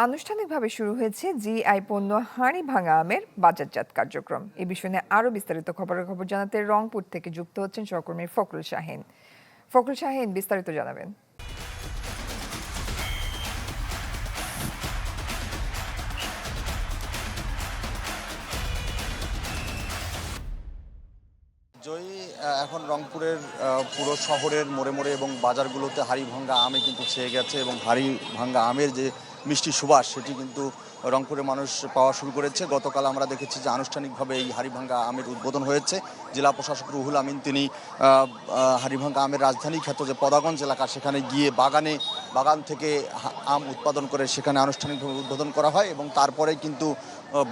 আনুষ্ঠানিকভাবে শুরু হয়েছে জিআই পণ্য হাড়িভাঙা আমের বাজারজাত কার্যক্রম। এই বিষয়ে নিয়ে আরও বিস্তারিত খবর জানাতে রংপুর থেকে যুক্ত হচ্ছেন সহকর্মী ফখরুল শাহীন। ফখরুল শাহীন, বিস্তারিত জানাবেন। জয়ী, এখন রংপুরের পুরো শহরের মোড়ে মোড়ে এবং বাজারগুলোতে হাড়িভাঙা আমে কিন্তু ছেয়ে গেছে এবং হাড়িভাঙা আমের যে মিষ্টি সুবাস সেটি কিন্তু রংপুরের মানুষ পাওয়া শুরু করেছে। গতকাল আমরা দেখেছি যে আনুষ্ঠানিকভাবে এই হাড়িভাঙা আমের উদ্বোধন হয়েছে। জেলা প্রশাসক রুহুল আমিন তিনি হাড়িভাঙা আমের রাজধানী খ্যাত যে পদাগঞ্জ এলাকা সেখানে গিয়ে বাগান থেকে আম উৎপাদন করে সেখানে আনুষ্ঠানিকভাবে উদ্বোধন করা হয় এবং তারপরেই কিন্তু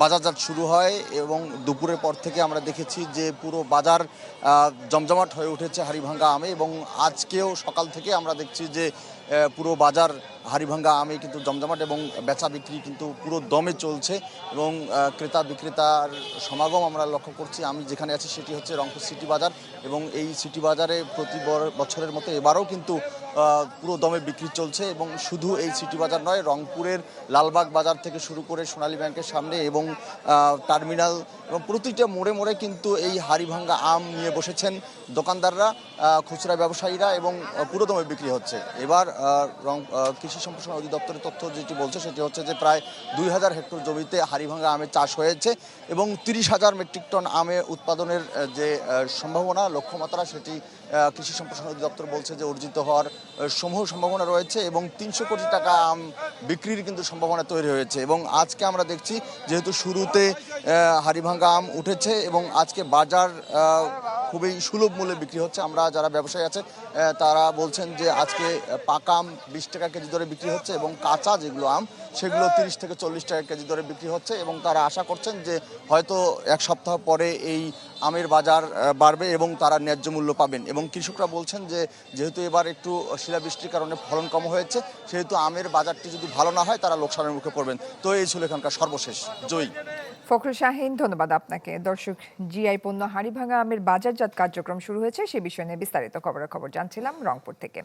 বাজারজাত শুরু হয় এবং দুপুরের পর থেকে আমরা দেখেছি যে পুরো বাজার জমজমাট হয়ে উঠেছে হাড়িভাঙা আমে এবং আজকেও সকাল থেকে আমরা দেখছি যে পুরো বাজার হাড়িভাঙা আমে কিন্তু জমজমাট এবং বেচা বিক্রি কিন্তু পুরো দমে চলছে এবং ক্রেতা বিক্রেতার সমাগম আমরা লক্ষ্য করছি। আমি যেখানে আছি সেটি হচ্ছে রংপুর সিটি বাজার এবং এই সিটি বাজারে প্রতি বছরের মতো এবারও কিন্তু পুরো দমে বিক্রি চলছে এবং শুধু এই সিটি বাজার নয়, রংপুরের লালবাগ বাজার থেকে শুরু করে সোনালী ব্যাংকের সামনে এবং টার্মিনাল এবং প্রতিটা মোড়ে মোড়ে কিন্তু এই হাড়িভাঙা আম নিয়ে বসেছেন দোকানদাররা, খুচরা ব্যবসায়ীরা এবং পুরো দমে বিক্রি হচ্ছে। এবার কৃষি সম্প্রসারণ অধিদপ্তরের তথ্য যেটি বলছে সেটি হচ্ছে যে প্রায় 2000 হেক্টর জমিতে হাড়িভাঙা আমের চাষ হয়েছে এবং 30,000 মেট্রিক টন আমে উৎপাদনের যে সম্ভাবনা লক্ষ্যমাত্রা সেটি কৃষি সম্প্রসারণ অধিদপ্তর বলছে যে অর্জিত হওয়ার সমূহ সম্ভাবনা রয়েছে এবং 300 কোটি টাকা আম বিক্রির কিন্তু সম্ভাবনা তৈরি হয়েছে। এবং আজকে আমরা দেখছি যেহেতু শুরুতে হাড়িভাঙা আম উঠেছে এবং আজকে বাজার খুবই সুলভ মূল্যে বিক্রি হচ্ছে। আমরা যারা ব্যবসায়ী আছে তারা বলছেন যে আজকে পাকা আম 20 টাকা কেজি দরে বিক্রি হচ্ছে এবং কাঁচা যেগুলো আম সেগুলো 30 থেকে 40 টাকা কেজি দরে বিক্রি হচ্ছে এবং তারা আশা করছেন যে হয়তো এক সপ্তাহ পরে এই আমের বাজার বাড়বে এবং তারা ন্যায্য মূল্য পাবেন। এবং কৃষকরা বলছেন যে যেহেতু এবার একটু শিলাবৃষ্টির কারণে ফলন কম হয়েছে সেহেতু আমের বাজারটি যদি ভালো না হয় তারা লোকসানের মুখে পড়বেন। তো এই ছিল এখানকার সর্বশেষ। জয়ী। ফখরুল শাহীন, ধন্যবাদ আপনাকে। দর্শক, জিআই পণ্য হাড়িভাঙা আমের বাজারজাত কার্যক্রম শুরু হয়েছে সে বিষয়ে নিয়ে বিস্তারিত খবর জানছিলাম রংপুর থেকে।